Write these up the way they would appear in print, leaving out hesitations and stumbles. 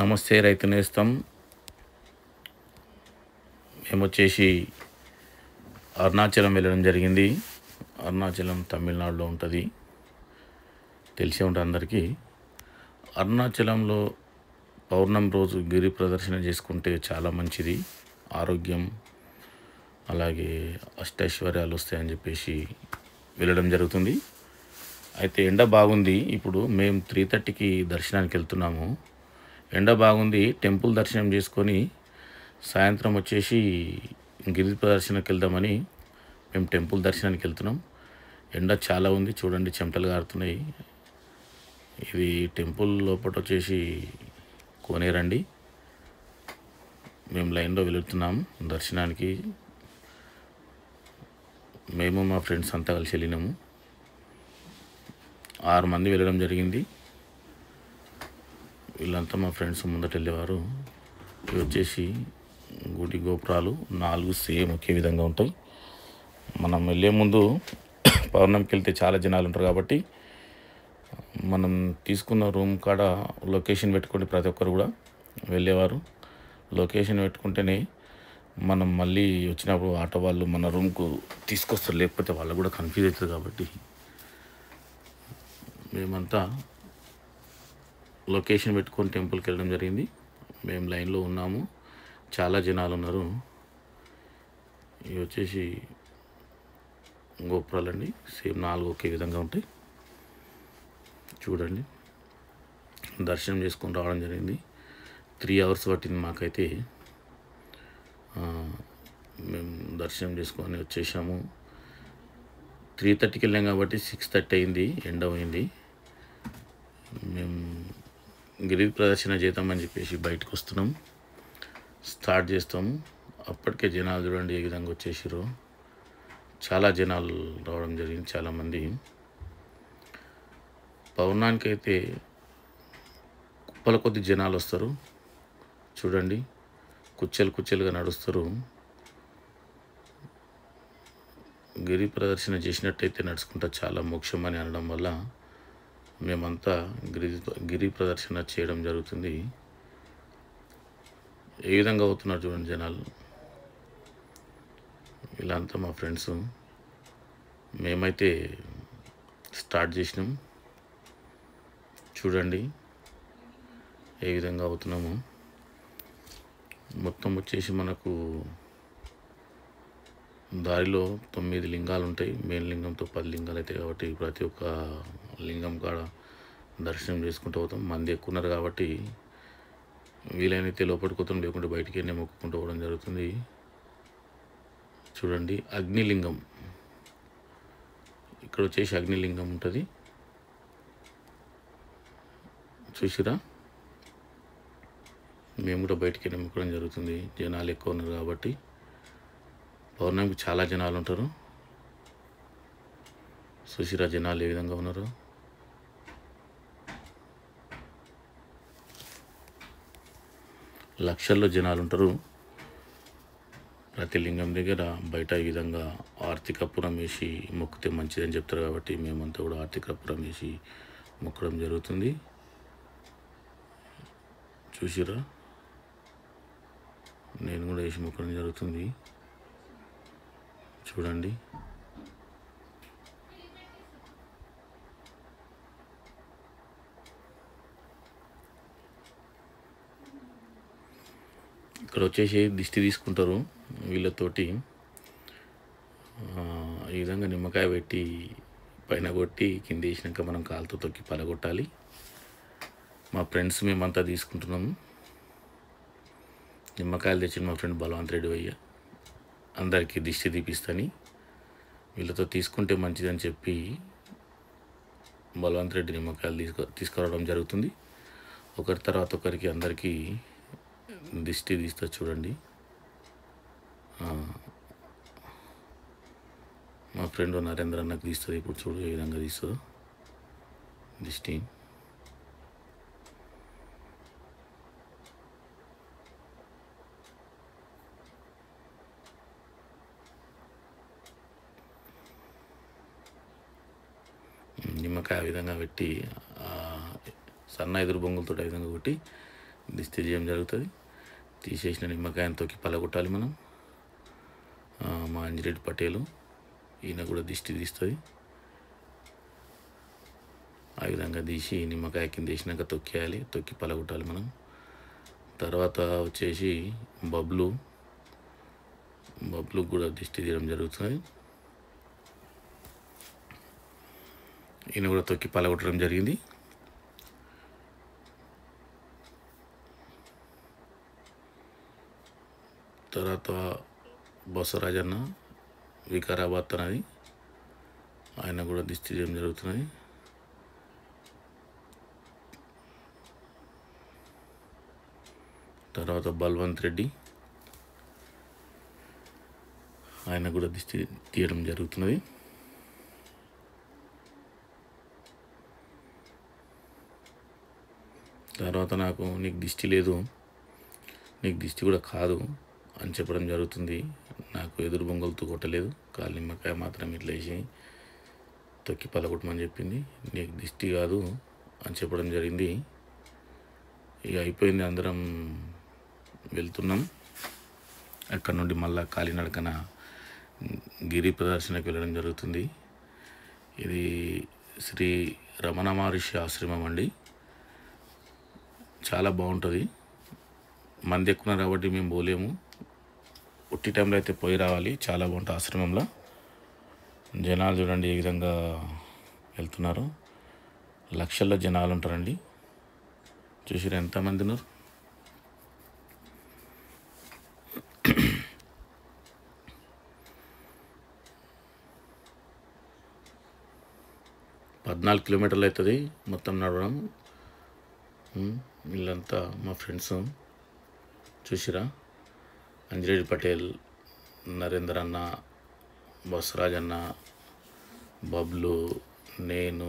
నమస్తే రైతు నేస్తం. మేమొచ్చేసి అరుణాచలం వెళ్ళడం జరిగింది. అరుణాచలం తమిళనాడులో ఉంటుంది, తెలిసే ఉంటుంది అందరికీ. అరుణాచలంలో పౌర్ణమి రోజు గిరి ప్రదర్శన చేసుకుంటే చాలా మంచిది. ఆరోగ్యం అలాగే అష్టైశ్వర్యాలు వస్తాయని చెప్పేసి వెళ్ళడం జరుగుతుంది. అయితే ఎండ బాగుంది. ఇప్పుడు మేము 3:30కి దర్శనానికి వెళ్తున్నాము. ఎండ బాగుంది. టెంపుల్ దర్శనం చేసుకొని సాయంత్రం వచ్చేసి గిరి ప్రదర్శనకి వెళ్దామని మేము టెంపుల్ దర్శనానికి వెళ్తున్నాం. ఎండ చాలా ఉంది, చూడండి చెమటలు కారుతున్నాయి. ఇది టెంపుల్ లోపల వచ్చేసి కోనేరండి. మేము లైన్లో వెళుతున్నాం దర్శనానికి. మేము మా ఫ్రెండ్స్ అంతా కలిసి వెళ్ళినాము. 6 మంది వెళ్ళడం జరిగింది. వీళ్ళంతా మా ఫ్రెండ్స్ ముందట వెళ్ళేవారు. ఇవి వచ్చేసి గుడి గోపురాలు 4 సేమ్ ఒకే విధంగా ఉంటాయి. మనం వెళ్ళే ముందు పౌర్ణమికి వెళ్తే చాలా జనాలు ఉంటారు కాబట్టి మనం తీసుకున్న రూమ్ కాడ లొకేషన్ పెట్టుకుంటే ప్రతి ఒక్కరు కూడా వెళ్ళేవారు. లొకేషన్ పెట్టుకుంటేనే మనం మళ్ళీ వచ్చినప్పుడు ఆటో వాళ్ళు మన రూమ్కు తీసుకొస్తారు, లేకపోతే వాళ్ళు కూడా కన్ఫ్యూజ్ అవుతుంది. కాబట్టి మేమంతా లొకేషన్ పెట్టుకొని టెంపుల్కి వెళ్ళడం జరిగింది. మేము లైన్లో ఉన్నాము, చాలా జనాలు ఉన్నారు. ఇవి వచ్చేసి గోపురాలండి, సేమ్ 4 ఒకే విధంగా ఉంటాయి. చూడండి, దర్శనం చేసుకొని రావడం జరిగింది. 3 అవర్స్ పట్టింది మాకైతే. మేము దర్శనం చేసుకొని వచ్చేసాము. 3:30కి వెళ్ళాం కాబట్టి 6:30 అయింది, ఎండ అయింది. మేము గిరి ప్రదర్శన చేద్దామని చెప్పేసి బయటకు వస్తున్నాం, స్టార్ట్ చేస్తాము. అప్పటికే జనాలు చూడండి ఏ విధంగా వచ్చేసారో. చాలా జనాలు రావడం జరిగింది, చాలామంది. పౌర్ణానికి అయితే కుప్పల కొద్ది జనాలు వస్తారు. చూడండి, కుచ్చెలుగా నడుస్తారు. గిరి ప్రదర్శన చేసినట్టయితే నడుచుకుంటా చాలా మోక్షం అని అనడం వల్ల మేమంతా గిరి ప్రదర్శన చేయడం జరుగుతుంది. ఏ విధంగా అవుతున్నారు చూడండి జనాలు. వీళ్ళంతా మా ఫ్రెండ్స్. మేమైతే స్టార్ట్ చేసినాం. చూడండి ఏ విధంగా అవుతున్నాము. మొత్తం వచ్చేసి మనకు దారిలో 9 లింగాలు ఉంటాయి. మెయిన్ లింగంతో 10 లింగాలు అవుతాయి కాబట్టి ప్రతి ఒక్క లింగం కాడ దర్శనం చేసుకుంటూ పోతాం. మంది ఎక్కువ ఉన్నారు కాబట్టి వీలైనైతే లోపలికి పోతాం, లేకుంటే బయటికి వెళ్ళి మొక్కుకుంటూ పోవడం జరుగుతుంది. చూడండి, అగ్నిలింగం ఇక్కడ వచ్చేసి అగ్నిలింగం ఉంటుంది, చూసిరా. మేము కూడా బయటికి వెళ్ళి మొక్కడం జరుగుతుంది. జనాలు ఎక్కువ ఉన్నారు కాబట్టి. పౌర్ణమికి చాలా జనాలు ఉంటారు. చూసిరా జనాలు ఏ విధంగా ఉన్నారు. లక్షల్లో జనాలు ఉంటారు. ప్రతి లింగం దగ్గర బయట ఈ విధంగా ఆర్తికర్పూరం వేసి మొక్కితే మంచిదని చెప్తారు కాబట్టి మేమంతా కూడా ఆర్తికర్పూరం వేసి మొక్కడం జరుగుతుంది. చూసిరా, నేను కూడా వేసి మొక్కడం జరుగుతుంది. చూడండి, ఇక్కడ వచ్చేసి దిష్టి తీసుకుంటారు వీళ్ళతోటి. ఈ విధంగా నిమ్మకాయ పెట్టి పైన కొట్టి కింద వేసినాక మనం కాలుతో తొక్కి పలగొట్టాలి. మా ఫ్రెండ్స్ మేమంతా తీసుకుంటున్నాము. నిమ్మకాయలు తెచ్చిన మా ఫ్రెండ్ బలవంత్ రెడ్డి అయ్య అందరికీ దిష్టి తీపిస్తని వీళ్ళతో తీసుకుంటే మంచిదని చెప్పి బలవంత్ రెడ్డి నిమ్మకాయలు తీసుకురావడం జరుగుతుంది. ఒకరి తర్వాత ఒకరికి అందరికీ దిష్టి తీస్తా. చూడండి, మా ఫ్రెండ్ నరేంద్ర అన్నకు తీస్తుంది. ఇప్పుడు చూడు ఏ విధంగా తీస్తుందో దిష్టి. నిమ్మకాయ ఆ విధంగా పెట్టి సన్న ఎదురు బొంగులతో ఆ విధంగా కొట్టి దిష్టి తీయడం జరుగుతుంది. తీసేసిన నిమ్మకాయని తొక్కి పలగొట్టాలి మనం. మా అంజిరెడ్డి పటేలు ఈయన కూడా దిష్టి తీస్తుంది. ఆ విధంగా తీసి నిమ్మకాయ కింద వేసినాక తొక్కేయాలి, తొక్కి పలగొట్టాలి మనం. తర్వాత వచ్చేసి బబ్లు కూడా దిష్టి తీయడం జరుగుతుంది. ఈయన కూడా తొక్కి పలగొట్టడం జరిగింది. తర్వాత బొసరాజన్న వికారాబాద్ తనది, ఆయన కూడా దిష్టి తీయడం జరుగుతున్నది. తర్వాత బల్వంత్ రెడ్డి, ఆయన కూడా దిష్టి తీయడం జరుగుతున్నది. తర్వాత నాకు నీకు దిష్టి లేదు, నీకు దిష్టి కూడా కాదు అని చెప్పడం జరుగుతుంది. నాకు ఎదురు బొంగలతో కొట్టలేదు, కాలు నిమ్మకాయ మాత్రం ఇట్లా వేసి తొక్కి పలగొట్టమని చెప్పింది. నీకు దిష్టి కాదు అని చెప్పడం జరిగింది. ఇక అయిపోయింది, అందరం వెళ్తున్నాం. అక్కడ నుండి మళ్ళీ కాలినడకన గిరి ప్రదర్శనకు వెళ్ళడం జరుగుతుంది. ఇది శ్రీ రమణ మహర్షి ఆశ్రమం అండి. చాలా బాగుంటుంది. మంది ఎక్కున్నారు కాబట్టి మేము పోలేము, ఉట్టి టైంలో అయితే పోయి రావాలి. చాలా బాగుంటుంది ఆశ్రమంలో. జనాలు చూడండి ఏ విధంగా వెళ్తున్నారు. లక్షల్లో జనాలు ఉంటారండి. చూసిరా ఎంతమంది ఉన్నారు. పద్నాలుగు కిలోమీటర్లు అవుతుంది మొత్తం నడవడం. వీళ్ళంతా మా ఫ్రెండ్స్. చూసిరా అంజిరెడ్డి పటేల్, నరేందర్ అన్న, బొసరాజ్ అన్న, బబ్లు, నేను,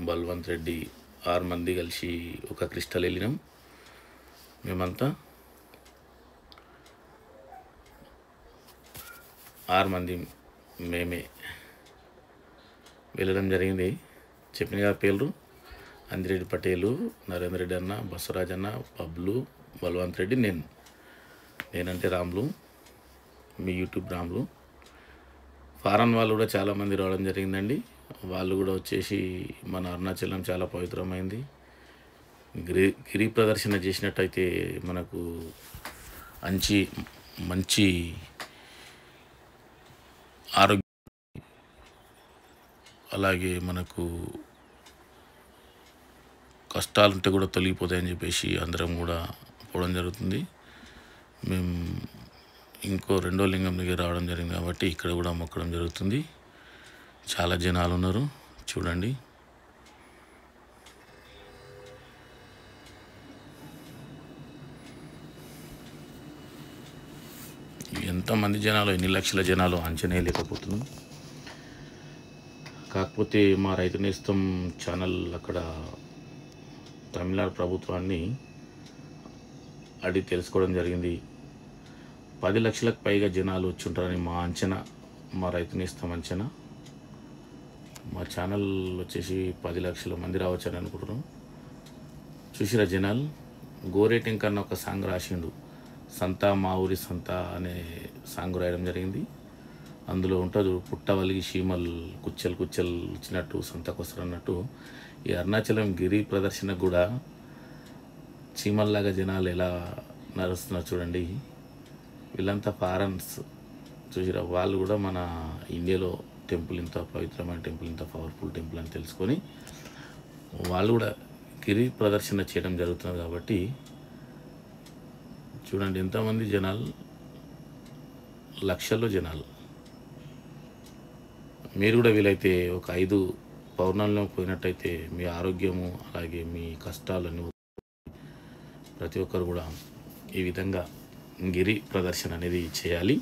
బల్వంత్ రెడ్డి 6 మంది కలిసి ఒక క్రిస్టల్ వెళ్ళినాం. మేమంతా 6 మంది మేమే వెళ్ళడం జరిగింది. చెప్పిన కదా పేర్లు: అంజిరెడ్డి పటేలు, నరేందర్ రెడ్డి అన్న, బొసరాజ్ అన్న, బబ్లు, బల్వంత్ రెడ్డి, నేనంటే రాములు, మీ యూట్యూబ్ రాములు. ఫారెన్ వాళ్ళు కూడా చాలామంది రావడం జరిగిందండి. వాళ్ళు కూడా వచ్చేసి మన అరుణాచలం చాలా పవిత్రమైంది. గిరి ప్రదర్శన చేసినట్టయితే మనకు మంచి ఆరోగ్యం, అలాగే మనకు కష్టాలుంటే కూడా తొలగిపోతాయని చెప్పేసి అందరం కూడా పోవడం జరుగుతుంది. మేము ఇంకో రెండో లింగం దగ్గర రావడం జరిగింది కాబట్టి ఇక్కడ కూడా మొక్కడం జరుగుతుంది. చాలా జనాలు ఉన్నారు చూడండి. ఎంతమంది జనాలు, ఎన్ని లక్షల జనాలు అంచనా లేకపోతున్నాం. కాకపోతే మా రైతు నేస్తం ఛానల్ అక్కడ తమిళనాడు ప్రభుత్వాన్ని అడిగి తెలుసుకోవడం జరిగింది. 10 లక్షలకు పైగా జనాలు వచ్చి ఉంటారని మా అంచనా, మా రైతు నేస్తం అంచనా. మా ఛానల్ వచ్చేసి 10 లక్షల మంది రావచ్చని అనుకుంటున్నాం. చూసిరా జనాలు. గోరేటింగ్ కన్నా ఒక సాంగ్ రాసిండు, సంత మా ఊరి సంత అనే సాంగ్ రాయడం జరిగింది. అందులో ఉంటుంది, పుట్టవలిగి చీమలు కుచ్చెలు వచ్చినట్టు సంతకు వస్తారు అన్నట్టు. ఈ అరుణాచలం గిరి ప్రదర్శనకు కూడా చీమల్లాగా జనాలు ఎలా నడుస్తున్నారు చూడండి. వీళ్ళంతా ఫారెన్స్. చూసిరా, వాళ్ళు కూడా మన ఇండియాలో టెంపుల్ ఇంత పవిత్రమైన టెంపుల్, ఇంత పవర్ఫుల్ టెంపుల్ అని తెలుసుకొని వాళ్ళు కూడా గిరి ప్రదర్శన చేయడం జరుగుతుంది. కాబట్టి చూడండి ఎంతమంది జనాలు, లక్షల్లో జనాలు. మీరు కూడా వీలైతే ఒక 5 పౌర్ణాల్లో పోయినట్టయితే మీ ఆరోగ్యము అలాగే మీ కష్టాలన్నీ ప్రతి ఒక్కరు కూడా ఈ విధంగా గిరి ప్రదర్శన అనేది చేయాలి.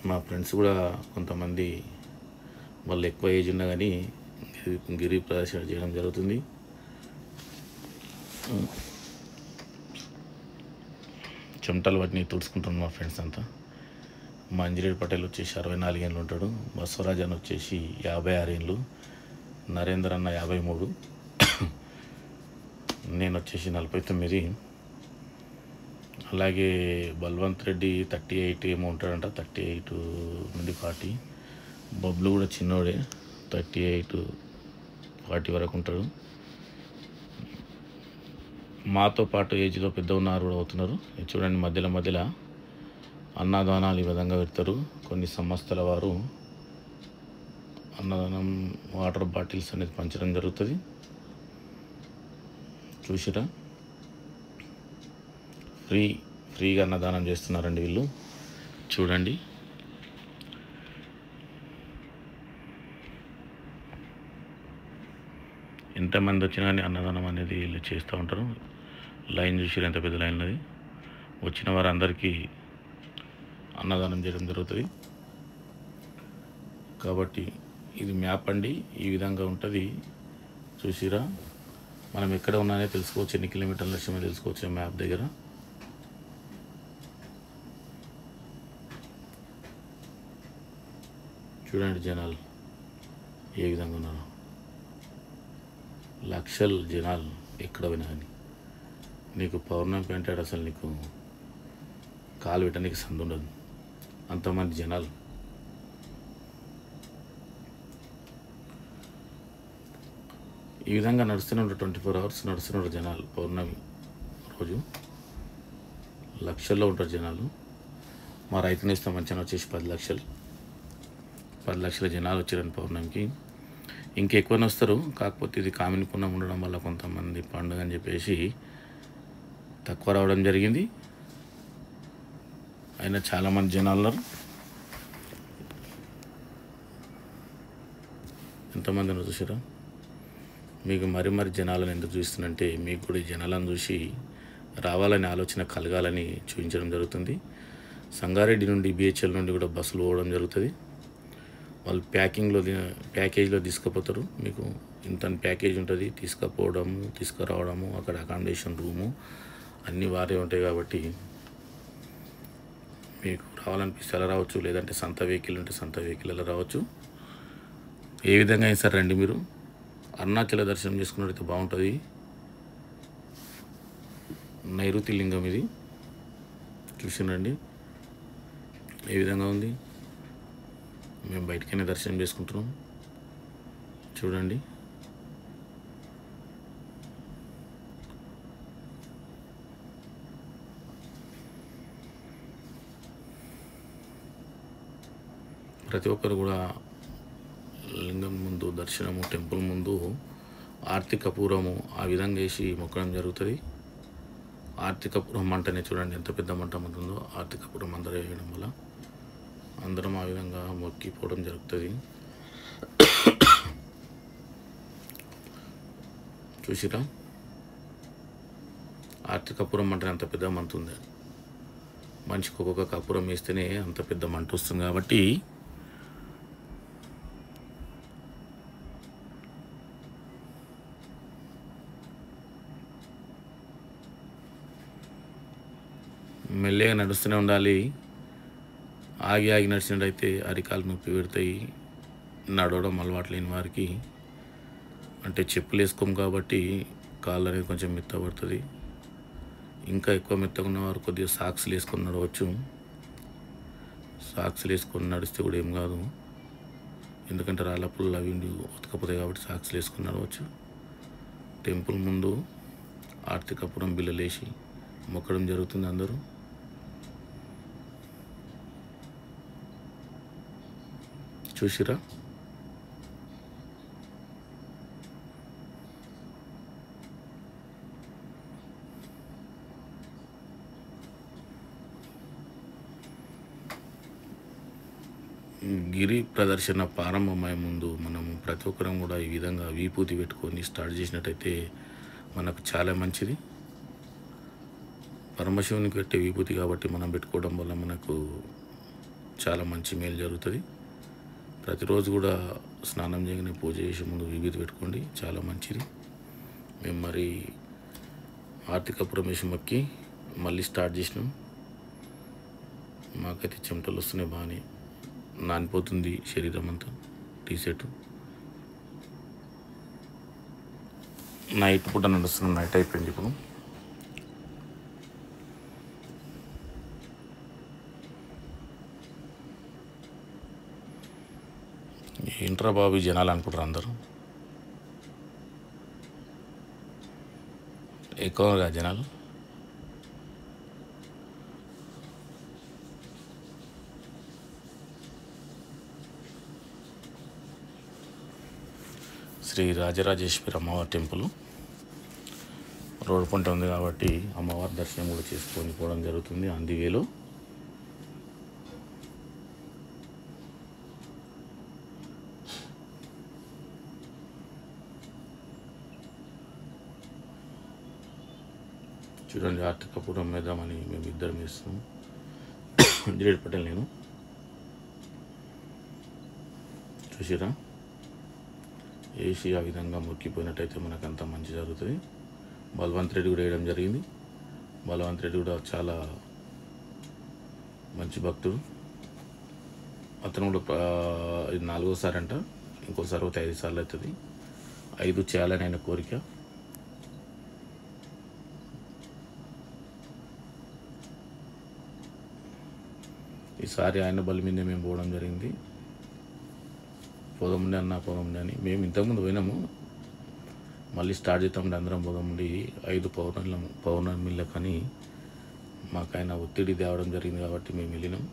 మా ఫ్రెండ్స్ కూడా కొంతమంది వాళ్ళు ఎక్కువ ఏజ్ ఉన్నా కానీ గిరి ప్రదర్శన చేయడం జరుగుతుంది. చెమటలు వాటిని తుడుచుకుంటున్నాం మా ఫ్రెండ్స్ అంతా. మా అంజిరెడ్డి పటేల్ వచ్చేసి 64 ఏళ్ళు ఉంటాడు. బసవరాజ్ అన్న వచ్చేసి 56 ఏళ్ళు. నరేందర్ అన్న 53. నేను వచ్చేసి 49. అలాగే బల్వంత్ రెడ్డి 38 ఏమో ఉంటాడంట, 38 నుండి 40. బబ్లు కూడా చిన్నోడే, 38 40 వరకు ఉంటాడు. మాతో పాటు ఏజ్లో పెద్ద ఉన్నారు కూడా అవుతున్నారు. చూడండి, మధ్యలో అన్నదానాలు ఈ విధంగా పెడతారు. కొన్ని సంస్థల వారు అన్నదానం వాటర్ బాటిల్స్ అనేది పంచడం జరుగుతుంది. చూసిరా, ఫ్రీగా అన్నదానం చేస్తున్నారండి వీళ్ళు. చూడండి, ఎంతమంది వచ్చినా కానీ అన్నదానం అనేది వీళ్ళు చేస్తూ ఉంటారు. లైన్ చూసి ఎంత పెద్ద లైన్ అది. వచ్చిన వారందరికీ అన్నదానం చేయడం జరుగుతుంది. కాబట్టి ఇది మ్యాప్ అండి, ఈ విధంగా ఉంటుంది. చూసిరా, మనం ఎక్కడ ఉన్నానే తెలుసుకోవచ్చు, ఎన్ని కిలోమీటర్ల లక్ష్యమో తెలుసుకోవచ్చు మ్యాప్ దగ్గర. చూడండి జనాలు ఏ విధంగా ఉన్నారు. లక్షల జనాలు ఎక్కడ పోయినా కానీ. నీకు పౌర్ణమి అంటే అసలు నీకు కాలు పెట్టడానికి సందు ఉండదు, అంతమంది జనాలు. ఈ విధంగా నడుస్తూనే ఉంటారు, 24 hours నడుస్తున్నారు జనాలు. పౌర్ణమి రోజు లక్షల్లో ఉంటారు జనాలు. మా రైతు నేస్తం మంచిగా వచ్చేసి 10 లక్షల జనాలు వచ్చారని పౌర్ణమికి. ఇంకెక్కువనే వస్తారు, కాకపోతే ఇది కామిని పుణ్యం ఉండడం వల్ల కొంతమంది పండుగ అని చెప్పేసి తక్కువ రావడం జరిగింది. అయినా చాలామంది జనాలు ఉన్నారు. ఎంతమంది ఉన్నారు చూసారా. మీకు మరి జనాలను ఎందుకు చూస్తుందంటే, మీకు కూడా ఈ జనాలను చూసి రావాలని ఆలోచన కలగాలని చూపించడం జరుగుతుంది. సంగారెడ్డి నుండి BHL నుండి కూడా బస్సులు పోవడం జరుగుతుంది. వాళ్ళు ప్యాకేజ్లో తీసుకుపోతారు. మీకు ఇంత ప్యాకేజ్ ఉంటుంది, తీసుకుపోవడము తీసుకురావడము, అక్కడ అకామిడేషన్ రూము అన్నీ వారే ఉంటాయి. కాబట్టి మీకు రావాలనిపిస్తే అలా రావచ్చు, లేదంటే సొంత వెహికల్ ఉంటే సొంత వెహికల్ అలా రావచ్చు. ఏ విధంగా అయినా సరే రండి. మీరు అరుణాచల దర్శనం చేసుకున్నట్టయితే బాగుంటుంది. నైరుతి లింగం ఇది, చూసినండి ఏ విధంగా ఉంది. మేము బయటకైనా దర్శనం చేసుకుంటున్నాం. చూడండి, ప్రతి ఒక్కరు కూడా లింగం ముందు దర్శనము, టెంపుల్ ముందు ఆర్తి కపూరము ఆ విధంగా వేసి మొక్కడం జరుగుతుంది. ఆర్తి కపూరం మంటనే చూడండి ఎంత పెద్ద మంట ఉంటుందో. ఆర్తి కపూరం అందరూ వేయడం వల్ల అందరం ఆ విధంగా మొక్కిపోవడం జరుగుతుంది. చూసిరా, ఆర్తి కపూరం మంటనే అంత పెద్ద మంట ఉంది. మనిషికి ఒక్కొక్క కపూరం వేస్తేనే అంత పెద్ద మంట వస్తుంది. కాబట్టి మెల్లగా నడుస్తూనే ఉండాలి. ఆగి నడిచినట్టయితే అరికాలు నొప్పి పెడతాయి. నడవడం అలవాటు లేని వారికి, అంటే చెప్పులు వేసుకోము కాబట్టి కాళ్ళు అనేది కొంచెం మెత్తబడుతుంది. ఇంకా ఎక్కువ మెత్తగా ఉన్నవారు కొద్దిగా సాక్స్లు వేసుకొని నడవచ్చు. సాక్స్లు వేసుకొని నడిస్తే కూడా ఏం కాదు, ఎందుకంటే రాళ్ళ పుల్లలు అవి ఉతకపోతాయి కాబట్టి సాక్స్లు వేసుకొని నడవచ్చు. టెంపుల్ ముందు ఆర్తి కపూరం బిళ్ళలు వేసి మొక్కడం జరుగుతుంది అందరూ. చూసిరా, గిరి ప్రదర్శన ప్రారంభమయ్యే ముందు మనము ప్రతి ఒక్కరం కూడా ఈ విధంగా విభూతి పెట్టుకొని స్టార్ట్ చేసినట్టయితే మనకు చాలా మంచిది. పరమశివునికి పెట్టే విభూతి కాబట్టి మనం పెట్టుకోవడం వల్ల మనకు చాలా మంచి మేలు జరుగుతుంది. ప్రతిరోజు కూడా స్నానం చేయగానే పూజ చేసే ముందు విభూతి పెట్టుకోండి, చాలా మంచిది. మేము మరి ఆర్తి కపూరం వేసి మొక్కి మళ్ళీ స్టార్ట్ చేసినాం. మాకైతే చెమటలు వస్తున్నాయి, బాగానే నానిపోతుంది శరీరం అంతా, టీ షర్టు. నైట్ పూట నడుస్తున్నాం. నైట్ అయిపోయింది ఇప్పుడు. ఏంట్రా బాబు ఈ జనాలు అనుకుంటారు అందరూ. ఎక్కువగా జనాలు. శ్రీ రాజరాజేశ్వరి అమ్మవారి టెంపుల్ రోడ్ పంట ఉంది కాబట్టి అమ్మవారి దర్శనం కూడా చేసుకొని పోవడం జరుగుతుంది. అందువేలో చూడండి, ఆర్తికపురం వేద్దామని మేము ఇద్దరం వేస్తాం. జిరేడ్ పటేల్ నేను. చూసిరా, వేసి ఆ విధంగా మొక్కిపోయినట్టయితే మనకు అంత మంచి జరుగుతుంది. బలవంత్ రెడ్డి కూడా వేయడం జరిగింది. బలవంత్ రెడ్డి కూడా చాలా మంచి భక్తుడు. అతను కూడా ఇది 4వసారి అంట. ఇంకోసారి అయితే 5 సార్లు అవుతుంది. 5 చేయాలని ఆయన కోరిక. ఈసారి ఆయన బలి మీద మేము పోవడం జరిగింది. పోదాముండి అన్న, పోదాముండి అని. మేము ఇంతకుముందు పోయినాము, మళ్ళీ స్టార్ట్ చేద్దామండి అందరం పోదాముండి 5 పౌర్ణమిళ్ళ కానీ మాకు ఆయన ఒత్తిడి తేవడం జరిగింది కాబట్టి మేము వెళ్ళినాం.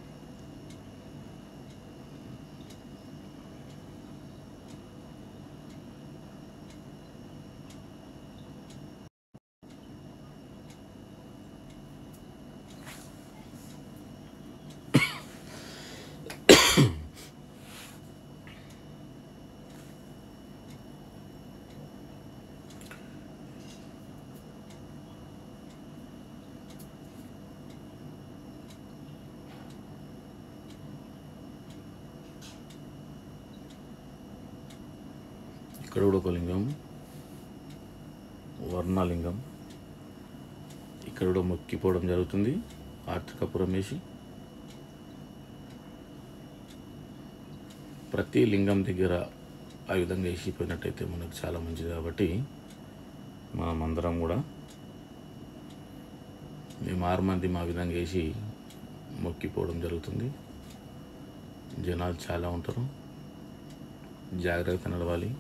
ఇక్కడ కూడా ఒక లింగం, వర్ణలింగం. ఇక్కడ కూడా మొక్కిపోవడం జరుగుతుంది. ఆర్తికపురం వేసి ప్రతి లింగం దగ్గర ఆ విధంగా వేసిపోయినట్టయితే మనకు చాలా మంచిది. కాబట్టి మనం అందరం కూడా మేము 6 మంది మా విధంగా వేసి మొక్కిపోవడం జరుగుతుంది. జనాలు చాలా ఉంటారు, జాగ్రత్త నడవాలి.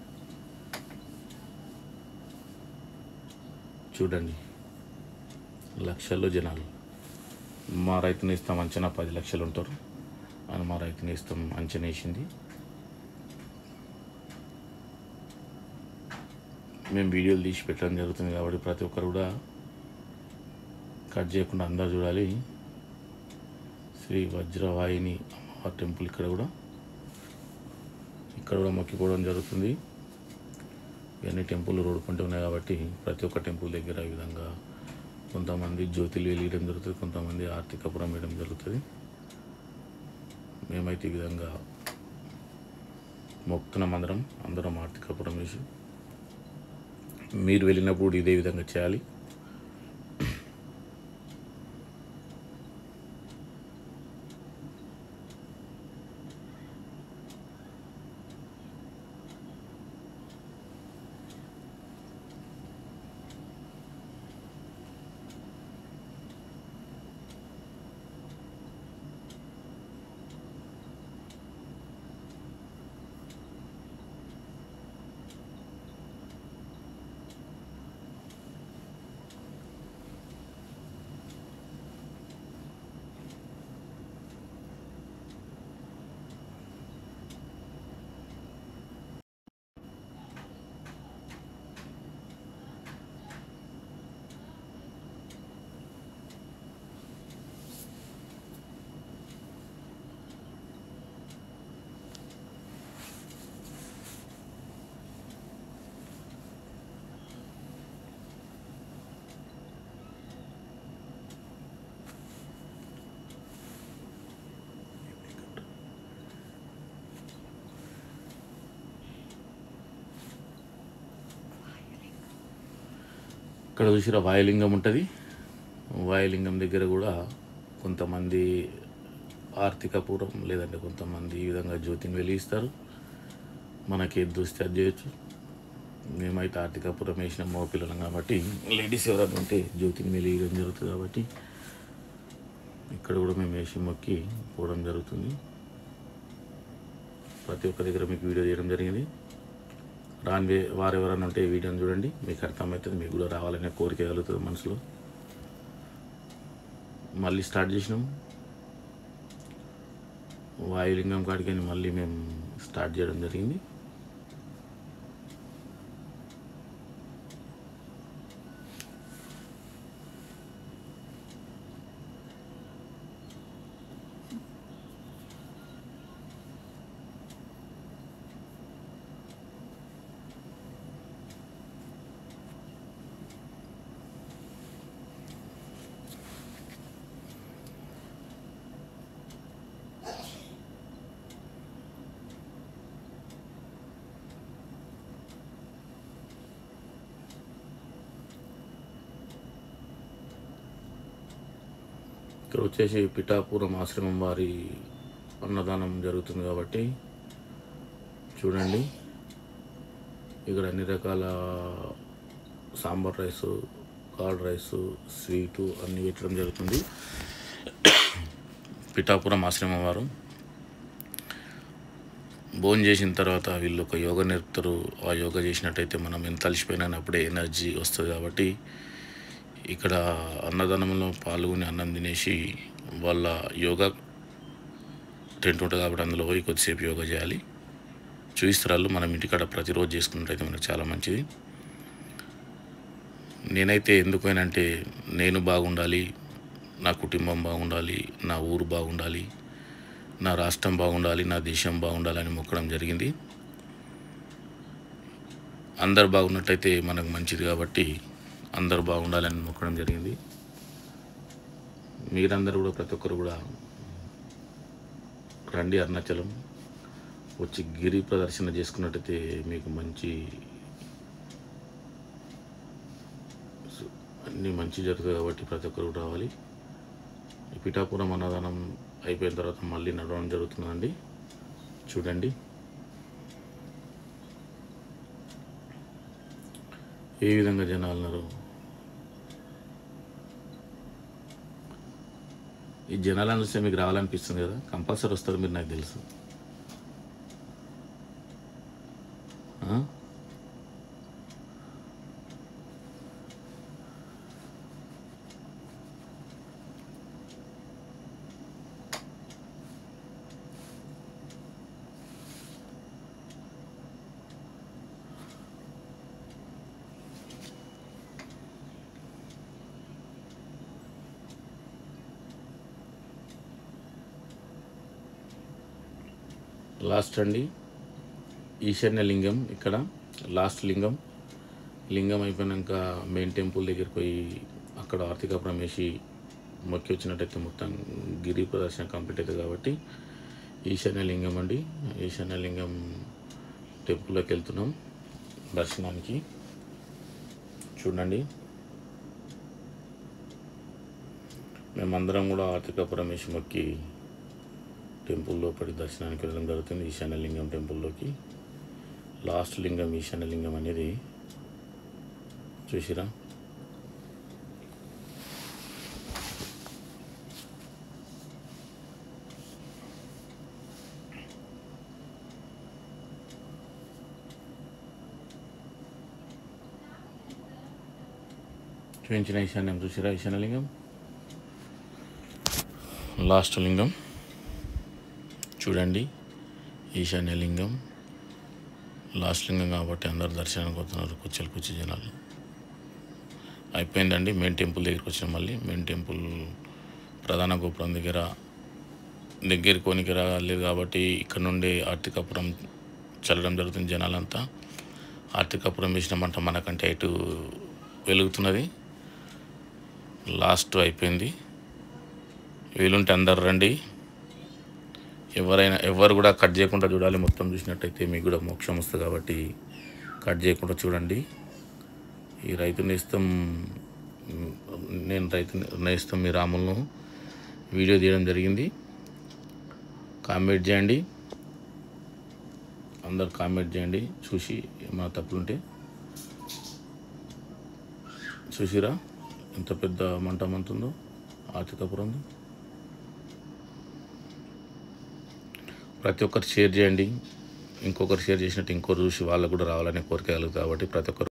చూడండి, లక్షల్లో జనాలు. మా రైతుని ఇస్తాం అంచనా 10 లక్షలు ఉంటారు అని మా రైతుని ఇస్తాం అంచనా వేసింది. మేము వీడియోలు తీసి పెట్టడం జరుగుతుంది కాబట్టి ప్రతి ఒక్కరు కూడా కట్ చేయకుండా అందరు చూడాలి. శ్రీ వజ్రవాహిని అమ్మవారి టెంపుల్ ఇక్కడ కూడా మొక్కిపోవడం జరుగుతుంది. ఇవన్నీ టెంపుల్ రోడ్డు పంట ఉన్నాయి కాబట్టి ప్రతి ఒక్క టెంపుల్ దగ్గర ఈ విధంగా కొంతమంది జ్యోతిలు వెలియడం జరుగుతుంది, కొంతమంది ఆర్తికపురం వేయడం జరుగుతుంది. మేమైతే ఈ విధంగా మొక్కుతున్నాం. అందరం ఆర్తికపురం వేసి మీరు వెళ్ళినప్పుడు ఇదే విధంగా చేయాలి. ఇక్కడ చూసిరా వాయులింగం ఉంటుంది. వాయులింగం దగ్గర కూడా కొంతమంది ఆర్తికపురం లేదంటే కొంతమంది ఈ విధంగా జ్యోతిని వెలిగిస్తారు. మనకి ఏది దూస్తే అది చేయొచ్చు. మేమైతే ఆర్థికాపురం వేసిన మగ పిల్లలం కాబట్టి లేడీస్ ఎవరైనా ఉంటే జ్యోతిని వెలియడం జరుగుతుంది కాబట్టి ఇక్కడ కూడా మేము వేసి మొక్కి పోవడం జరుగుతుంది. ప్రతి ఒక్క దగ్గర మీకు వీడియో చేయడం జరిగింది. రాని వారు ఎవరైనా ఉంటే ఈ వీడియోని చూడండి, మీకు అర్థమవుతుంది. మీకు కూడా రావాలనే కోరిక కలుగుతుంది మనసులో. మళ్ళీ స్టార్ట్ చేసినాం వాయులింగం కాడికి మళ్ళీ మేము స్టార్ట్ చేయడం జరిగింది. ఇక్కడ వచ్చేసి పిఠాపురం ఆశ్రమం వారి అన్నదానం జరుగుతుంది కాబట్టి చూడండి. ఇక్కడ అన్ని రకాల sambar rice, curd rice, sweet అన్నీ పెట్టడం జరుగుతుంది. పిఠాపురం ఆశ్రమం వారు భోజనం చేసిన తర్వాత వీళ్ళు ఒక యోగా నేర్పుతారు. ఆ యోగా చేసినట్టయితే మనం ఎంత అలసిపోయినా అప్పుడే ఎనర్జీ వస్తుంది కాబట్టి ఇక్కడ అన్నదానంలో పాల్గొని అన్నం తినేసి వాళ్ళ యోగా టెంట్ ఉంటుంది కాబట్టి అందులో పోయి కొద్దిసేపు యోగా చేయాలి. చూపిస్తారు. మనం ఇంటికాడ ప్రతిరోజు చేసుకున్నట్టయితే మనకు చాలా మంచిది. నేనైతే ఎందుకైనంటే నేను బాగుండాలి, నా కుటుంబం బాగుండాలి, నా ఊరు బాగుండాలి, నా రాష్ట్రం బాగుండాలి, నా దేశం బాగుండాలని మొక్కడం జరిగింది. అందరు బాగున్నట్టయితే మనకు మంచిది కాబట్టి అందరూ బాగుండాలని మొక్కడం జరిగింది. మీరందరూ కూడా ప్రతి ఒక్కరు కూడా రండి అరుణాచలం వచ్చి గిరి ప్రదర్శన చేసుకున్నట్టయితే మీకు అన్నీ మంచి జరుగుతుంది కాబట్టి ప్రతి ఒక్కరు రావాలి. పిఠాపురం అన్నదానం అయిపోయిన తర్వాత మళ్ళీ నడవడం జరుగుతుందండి. చూడండి ఏ విధంగా జనాలు ఉన్నారు. ఈ జనాలను చూస్తే మీకు రావాలనిపిస్తుంది కదా, కంపల్సరీ వస్తారు మీరు, నాకు తెలుసు. లాస్ట్ అండి ఈశాన్య లింగం. ఇక్కడ లాస్ట్ లింగం అయిపోయాక మెయిన్ టెంపుల్ దగ్గరికి పోయి అక్కడ ఆర్థికాపురం వేసి మొక్కి వచ్చినట్టయితే మొత్తం గిరి ప్రదర్శన కంప్లీట్ అవుతుంది కాబట్టి ఈశాన్య లింగం అండి. ఈశాన్య లింగం టెంపుల్లోకి వెళ్తున్నాం దర్శనానికి. చూడండి మేమందరం కూడా ఆర్థికాపురం వేసి మొక్కి టెంపుల్లో పడి దర్శనానికి వెళ్ళడం జరుగుతుంది. ఈశాన్యలింగం టెంపుల్లోకి లాస్ట్ లింగం ఈశాన్యలింగం అనేది చూసిరా. చూపించిన ఈశాన్యం చూసిరా. ఈశాన్యలింగం లాస్ట్ లింగం చూడండి. ఈశాన్యలింగం లాస్ట్ లింగం కాబట్టి అందరు దర్శనానికి వస్తున్నారు. కుర్చీ జనాలు అయిపోయిందండి. మెయిన్ టెంపుల్ దగ్గరికి వచ్చిన మళ్ళీ మెయిన్ టెంపుల్ ప్రధాన గోపురం దగ్గరికి కొనికి రాలేదు కాబట్టి ఇక్కడ నుండి ఆర్థికాపురం చల్లడం జరుగుతుంది. జనాలంతా ఆర్థికాపురం వేసినామంట మనకంటే ఇటు వెలుగుతున్నది. లాస్ట్ అయిపోయింది. వీలుంటే అందరు రండి. ఎవరు కూడా కట్ చేయకుండా చూడాలి. మొత్తం చూసినట్టయితే మీకు కూడా మోక్షం వస్తుంది కాబట్టి కట్ చేయకుండా చూడండి. ఈ రైతు నేస్తం మీ రాములను వీడియో తీయడం జరిగింది. కామెంట్ చేయండి, అందరు కామెంట్ చేయండి చూసి ఏమైనా తప్పులుంటే. చూసిరా ఎంత పెద్ద మంట మంతుందో ఆర్తి కర్పూరం. ప్రతి ఒక్కరు షేర్ చేయండి. ఇంకొకరు షేర్ చేసినట్టు ఇంకోరు చూసి వాళ్ళకు కూడా రావాలనే కోరిక కలుగుతుంది కాబట్టి ప్రతి ఒక్కరు